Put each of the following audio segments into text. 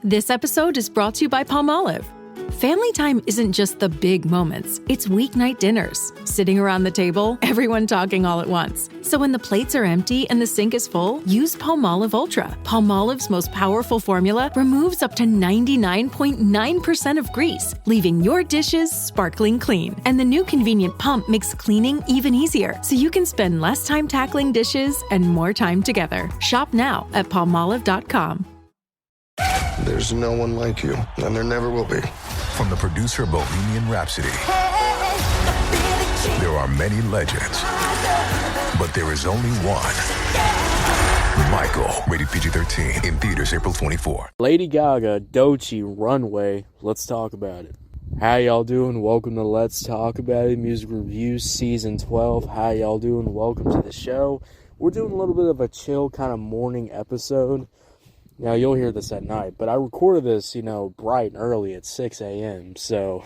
This episode is brought to you by Palmolive. Family time isn't just the big moments, it's weeknight dinners. Sitting around the table, everyone talking all at once. So when the plates are empty and the sink is full, use Palmolive Ultra. Palmolive's most powerful formula removes up to 99.9% of grease, leaving your dishes sparkling clean. And the new convenient pump makes cleaning even easier, so you can spend less time tackling dishes and more time together. Shop now at palmolive.com. There's no one like you, and there never will be. From the producer of Bohemian Rhapsody, there are many legends, but there is only one. Michael, rated PG-13, in theaters April 24. Lady Gaga, Doechii Runway. Let's talk about it. How y'all doing? Welcome to Let's Talk About It, Music Reviews Season 12. How y'all doing? Welcome to the show. We're doing a little bit of a chill kind of morning episode. Now, you'll hear this at night, but I recorded this, bright and early at 6 a.m. So,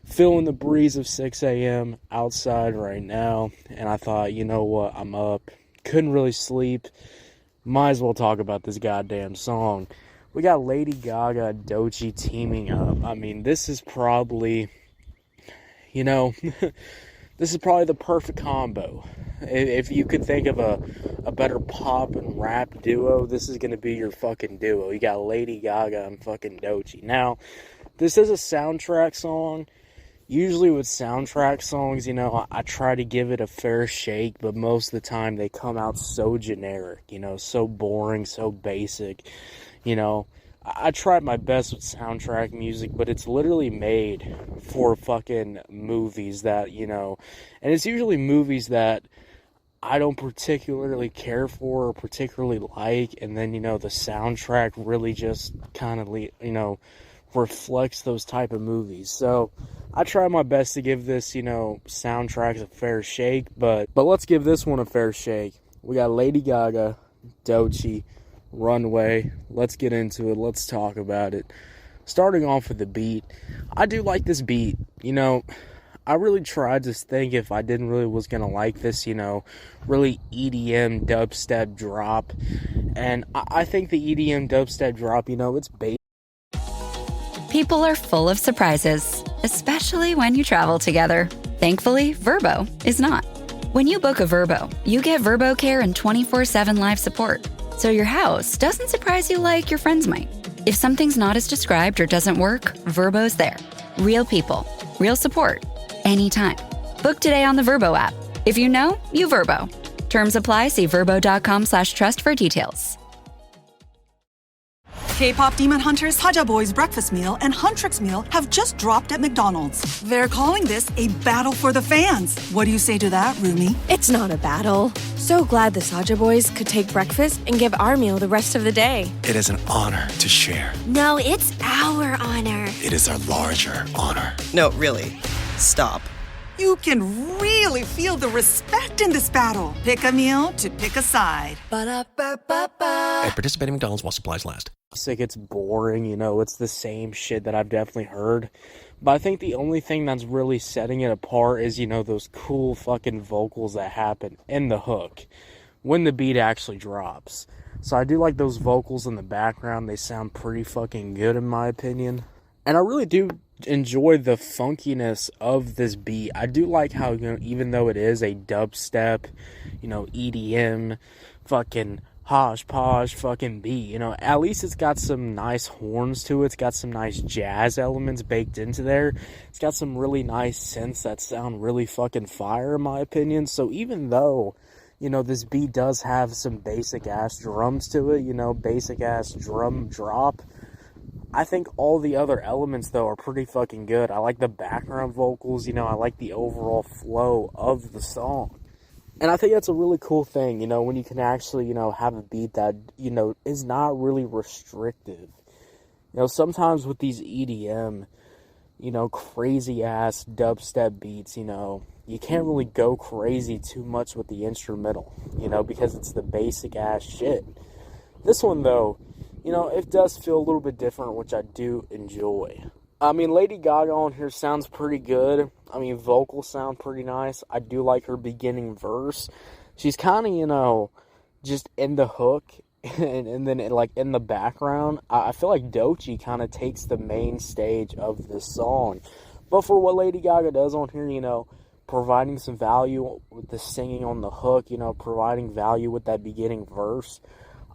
feeling the breeze of 6 a.m. outside right now. And I thought, you know what, I'm up. Couldn't really sleep. Might as well talk about this goddamn song. We got Lady Gaga and Doechii teaming up. I mean, this is probably, this is probably the perfect combo. If you could think of a better pop and rap duo, this is going to be your fucking duo. You got Lady Gaga and fucking Doechii. Now, this is a soundtrack song. Usually with soundtrack songs, I try to give it a fair shake, but most of the time they come out so generic, so boring, so basic. I tried my best with soundtrack music, but it's literally made for fucking movies that, and it's usually movies that I don't particularly care for or particularly like, and then, the soundtrack really just kind of, reflects those type of movies. So I try my best to give this, soundtracks a fair shake, but let's give this one a fair shake. We got Lady Gaga, Doechii, Runway. Let's get into it. Let's talk about it. Starting off with the beat. I do like this beat. I really tried to think if I didn't really was going to like this, really EDM dubstep drop. And I think the EDM dubstep drop, it's basic. People are full of surprises, especially when you travel together. Thankfully, Vrbo is not. When you book a Vrbo, you get Vrbo Care and 24/7 live support. So your house doesn't surprise you like your friends might. If something's not as described or doesn't work, Vrbo's there. Real people, real support, anytime. Book today on the Vrbo app. If you know, you Vrbo. Terms apply. See vrbo.com/trust for details. K-pop Demon Hunters Haja Boys breakfast meal and Huntrix meal have just dropped at McDonald's. They're calling this a battle for the fans. What do you say to that, Rumi? It's not a battle. So glad the Saja Boys could take breakfast and give our meal the rest of the day. It is an honor to share. No, it's our honor. It is our larger honor. No, really. Stop. You can really feel the respect in this battle. Pick a meal to pick a side. Ba-da-ba-ba-ba. At participating McDonald's while supplies last. It's boring, it's the same shit that I've definitely heard. But I think the only thing that's really setting it apart is, those cool fucking vocals that happen in the hook when the beat actually drops. So I do like those vocals in the background. They sound pretty fucking good in my opinion. And I really do enjoy the funkiness of this beat. I do like how, even though it is a dubstep, EDM, fucking hodgepodge fucking beat, at least it's got some nice horns to it. It's got some nice jazz elements baked into there. It's got some really nice synths that sound really fucking fire in my opinion. So even though, this beat does have some basic ass drums to it, basic ass drum drop, I think all the other elements, though, are pretty fucking good. I like the background vocals, I like the overall flow of the song. And I think that's a really cool thing, when you can actually, have a beat that, is not really restrictive. Sometimes with these EDM, crazy-ass dubstep beats, you can't really go crazy too much with the instrumental, because it's the basic-ass shit. This one, though, it does feel a little bit different, which I do enjoy. I mean, Lady Gaga on here sounds pretty good. I mean, vocals sound pretty nice. I do like her beginning verse. She's kind of, just in the hook, and then like in the background, I feel like Doechii kind of takes the main stage of this song. But for what Lady Gaga does on here, you know, providing some value with the singing on the hook, you know, providing value with that beginning verse,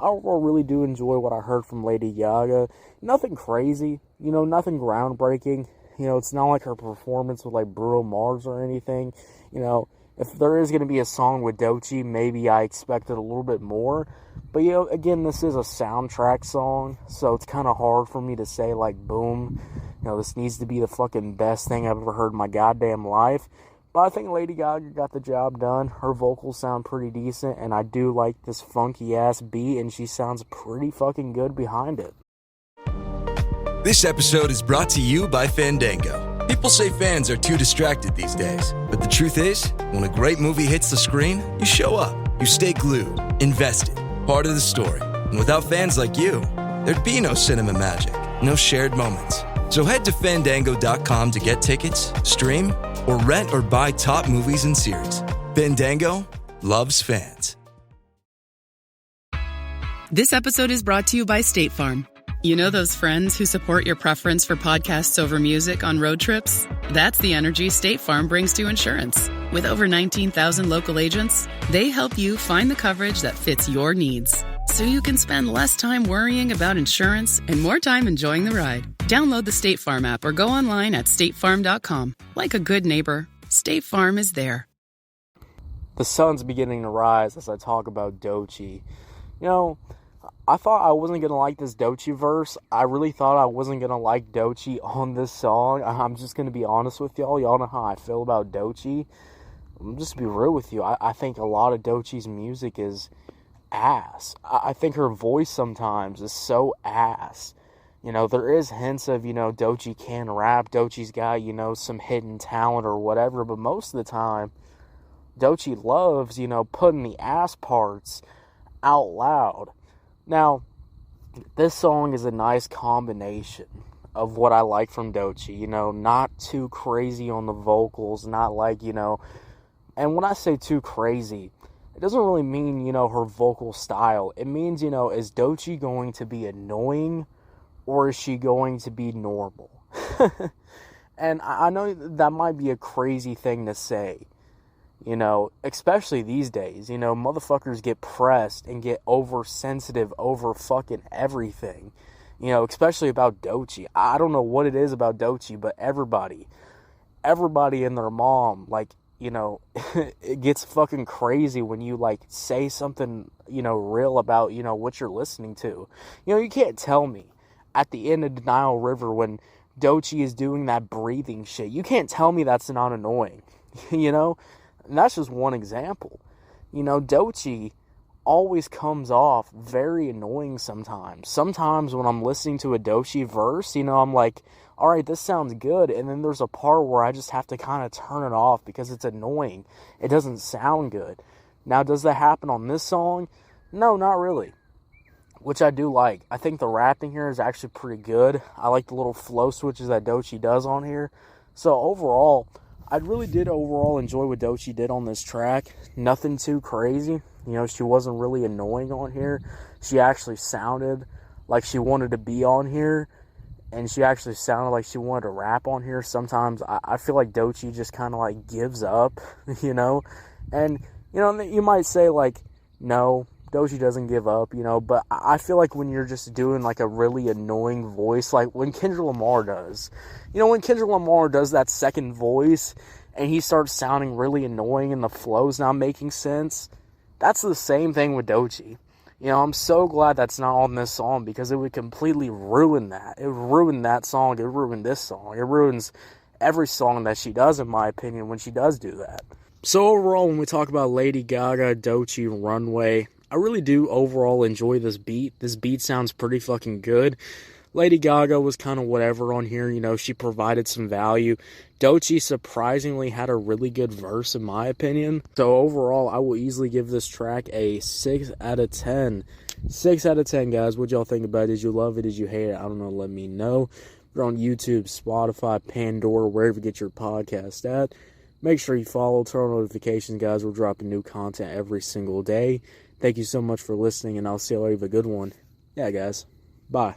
I really do enjoy what I heard from Lady Gaga. Nothing crazy, you know, nothing groundbreaking. You know, it's not like her performance with like Bruno Mars or anything. You know, if there is going to be a song with Doechii, maybe I expected a little bit more. But, you know, again, this is a soundtrack song, so it's kind of hard for me to say, like, boom, you know, this needs to be the fucking best thing I've ever heard in my goddamn life. But I think Lady Gaga got the job done. Her vocals sound pretty decent, and I do like this funky-ass beat, and she sounds pretty fucking good behind it. This episode is brought to you by Fandango. People say fans are too distracted these days, but the truth is, when a great movie hits the screen, you show up, you stay glued, invested, part of the story. And without fans like you, there'd be no cinema magic, no shared moments. So head to Fandango.com to get tickets, stream, or rent or buy top movies and series. Fandango loves fans. This episode is brought to you by State Farm. You know those friends who support your preference for podcasts over music on road trips? That's the energy State Farm brings to insurance. With over 19,000 local agents, they help you find the coverage that fits your needs, so you can spend less time worrying about insurance and more time enjoying the ride. Download the State Farm app or go online at statefarm.com. Like a good neighbor, State Farm is there. The sun's beginning to rise as I talk about Doechii. You know, I thought I wasn't going to like this Doechii verse. I really thought I wasn't going to like Doechii on this song. I'm just going to be honest with y'all. Y'all know how I feel about Doechii. I'm just to be real with you. I think a lot of Doechii's music is ass. I think her voice sometimes is so ass. You know, there is hints of, you know, Doechii can rap. Doechii's got, you know, some hidden talent or whatever. But most of the time, Doechii loves, you know, putting the ass parts out loud. Now, this song is a nice combination of what I like from Doechii. You know, not too crazy on the vocals, not like, you know, and when I say too crazy, it doesn't really mean, you know, her vocal style. It means, you know, is Doechii going to be annoying or is she going to be normal? And I know that might be a crazy thing to say. You know, especially these days, you know, motherfuckers get pressed and get oversensitive over fucking everything. You know, especially about Doechii. I don't know what it is about Doechii, but everybody and their mom, like, you know, it gets fucking crazy when you, like, say something, you know, real about, you know, what you're listening to. You know, you can't tell me at the end of Denial River when Doechii is doing that breathing shit. You can't tell me that's not annoying, you know? And that's just one example. You know, Doechii always comes off very annoying sometimes. Sometimes when I'm listening to a Doechii verse, you know, I'm like, all right, this sounds good. And then there's a part where I just have to kind of turn it off because it's annoying. It doesn't sound good. Now, does that happen on this song? No, not really. Which I do like. I think the rapping here is actually pretty good. I like the little flow switches that Doechii does on here. So overall, I really did overall enjoy what Doechii did on this track. Nothing too crazy. You know, she wasn't really annoying on here. She actually sounded like she wanted to be on here. And she actually sounded like she wanted to rap on here. Sometimes I feel like Doechii just kind of like gives up, you know. And, you know, you might say like, no, Doechii doesn't give up, you know. But I feel like when you're just doing like a really annoying voice, like when Kendrick Lamar does. You know, when Kendrick Lamar does that second voice and he starts sounding really annoying and the flow's not making sense, that's the same thing with Doechii. You know, I'm so glad that's not on this song because it would completely ruin that. It would ruin that song. It would ruin this song. It ruins every song that she does, in my opinion, when she does do that. So overall, when we talk about Lady Gaga, Doechii Runway, I really do overall enjoy this beat. This beat sounds pretty fucking good. Lady Gaga was kind of whatever on here, you know, she provided some value. Doechii surprisingly had a really good verse, in my opinion. So overall, I will easily give this track a 6 out of 10. 6 out of 10, guys. What y'all think about it? Did you love it? Did you hate it? I don't know. Let me know. We're on YouTube, Spotify, Pandora, wherever you get your podcast at. Make sure you follow, turn on notifications, guys. We're dropping new content every single day. Thank you so much for listening, and I'll see you later. Have a good one. Yeah, guys. Bye.